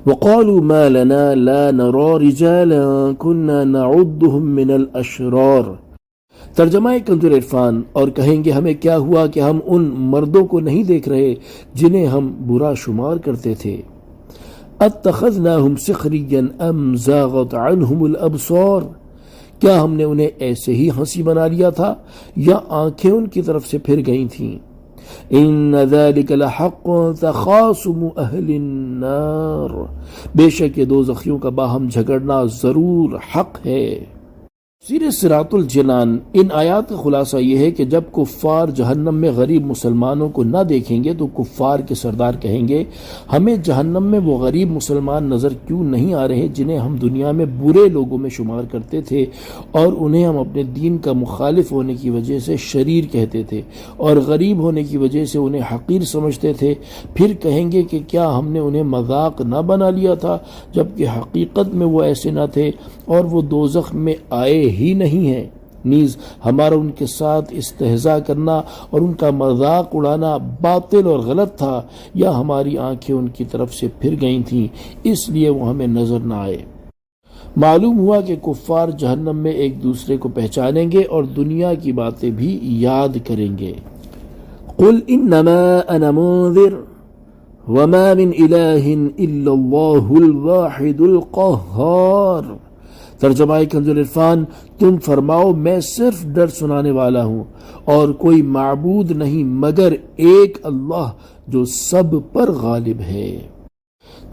وقالوا ما لنا لا نرى رجالا كنا نعدهم من الاشرار۔ ترجمہ کنز العرفان، اور کہیں گے ہمیں کیا ہوا کہ ہم ان مردوں کو نہیں دیکھ رہے جنہیں ہم برا شمار کرتے تھے۔ اتخذناہم سخریا ام زاغت عنہم الابصار، کیا ہم نے انہیں ایسے ہی ہنسی بنا لیا تھا یا آنکھیں ان کی طرف سے پھر گئی تھیں؟ ان ذلک لحق تخاصم اہل النار، بے شک یہ دوزخیوں کا باہم جھگڑنا ضرور حق ہے۔ تفسیر صراط الجنان، ان آیات کا خلاصہ یہ ہے کہ جب کفار جہنم میں غریب مسلمانوں کو نہ دیکھیں گے تو کفار کے سردار کہیں گے ہمیں جہنم میں وہ غریب مسلمان نظر کیوں نہیں آ رہے جنہیں ہم دنیا میں برے لوگوں میں شمار کرتے تھے اور انہیں ہم اپنے دین کا مخالف ہونے کی وجہ سے شریر کہتے تھے اور غریب ہونے کی وجہ سے انہیں حقیر سمجھتے تھے۔ پھر کہیں گے کہ کیا ہم نے انہیں مذاق نہ بنا لیا تھا جبکہ حقیقت میں وہ ایسے نہ تھے اور وہ دوزخ میں آئے ہی نہیں ہے۔ نیز ہمارا ان کے ساتھ استہزاء کرنا اور ان کا مذاق اڑانا باطل اور غلط تھا، یا ہماری آنکھیں ان کی طرف سے پھر گئی تھیں اس لیے وہ ہمیں نظر نہ آئے۔ معلوم ہوا کہ کفار جہنم میں ایک دوسرے کو پہچانیں گے اور دنیا کی باتیں بھی یاد کریں گے۔ قل انما انا منذر وما من الہ الا اللہ الواحد القہار۔ ترجمہ کنز العرفان، تم فرماؤ میں صرف ڈر سنانے والا ہوں اور کوئی معبود نہیں مگر ایک اللہ جو سب پر غالب ہے۔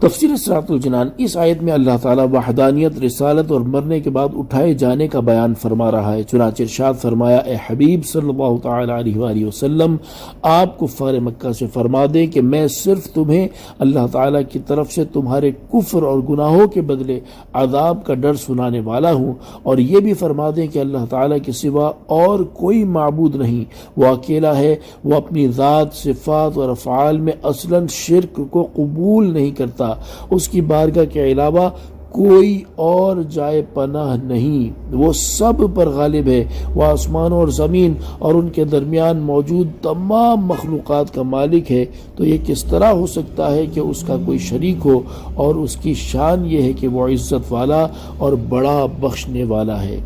تفسیر صراط الجنان، اس آیت میں اللہ تعالیٰ وحدانیت، رسالت اور مرنے کے بعد اٹھائے جانے کا بیان فرما رہا ہے۔ چنانچہ ارشاد فرمایا، اے حبیب صلی اللہ تعالی علیہ وآلہ وسلم، آپ کفار مکہ سے فرما دیں کہ میں صرف تمہیں اللہ تعالیٰ کی طرف سے تمہارے کفر اور گناہوں کے بدلے عذاب کا ڈر سنانے والا ہوں، اور یہ بھی فرما دیں کہ اللہ تعالیٰ کے سوا اور کوئی معبود نہیں، وہ اکیلا ہے، وہ اپنی ذات، صفات اور افعال میں اصلاً شرک کو قبول نہیں کرتا، اس کی بارگاہ کے علاوہ کوئی اور جائے پناہ نہیں، وہ سب پر غالب ہے، وہ آسمانوں اور زمین اور ان کے درمیان موجود تمام مخلوقات کا مالک ہے، تو یہ کس طرح ہو سکتا ہے کہ اس کا کوئی شریک ہو، اور اس کی شان یہ ہے کہ وہ عزت والا اور بڑا بخشنے والا ہے۔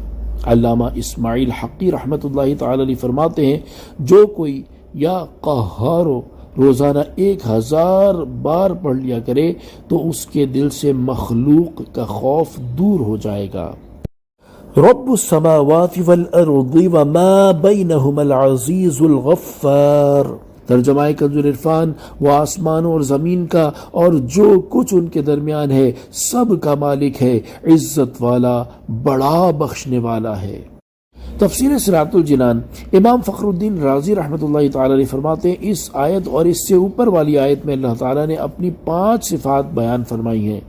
علامہ اسماعیل حقی رحمۃ اللہ تعالی علیہ فرماتے ہیں، جو کوئی یا قہارو روزانہ 1000 بار پڑھ لیا کرے تو اس کے دل سے مخلوق کا خوف دور ہو جائے گا۔ رب السماوات والارض وما بینہما العزیز الغفار۔ ترجمہ کنز العرفان، وہ آسمانوں اور زمین کا اور جو کچھ ان کے درمیان ہے سب کا مالک ہے، عزت والا، بڑا بخشنے والا ہے۔ تفسیر صراط الجنان، امام فخر الدین رازی رحمۃ اللہ تعالی علیہ فرماتے ہیں، اس آیت اور اس سے اوپر والی آیت میں اللہ تعالیٰ نے اپنی 5 صفات بیان فرمائی ہیں: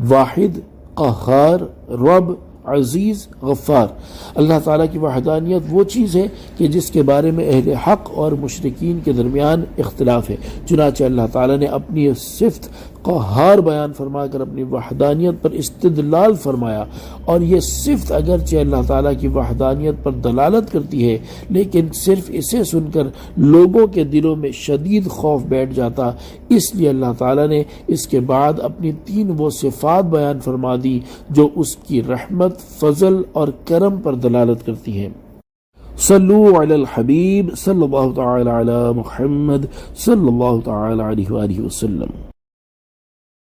واحد، قہار، رب، عزیز، غفار۔ اللہ تعالیٰ کی وحدانیت وہ چیز ہے کہ جس کے بارے میں اہل حق اور مشرکین کے درمیان اختلاف ہے، چنانچہ اللہ تعالیٰ نے اپنی صفت قہار بیان فرما کر اپنی وحدانیت پر استدلال فرمایا، اور یہ صفت اگرچہ اللہ تعالیٰ کی وحدانیت پر دلالت کرتی ہے لیکن صرف اسے سن کر لوگوں کے دلوں میں شدید خوف بیٹھ جاتا، اس لیے اللہ تعالیٰ نے اس کے بعد اپنی 3 وہ صفات بیان فرما دی جو اس کی رحمت، فضل اور کرم پر دلالت کرتی ہیں۔ صلو علی الحبیب صلی اللہ تعالی علی محمد صلی اللہ تعالی علیہ وآلہ وسلم۔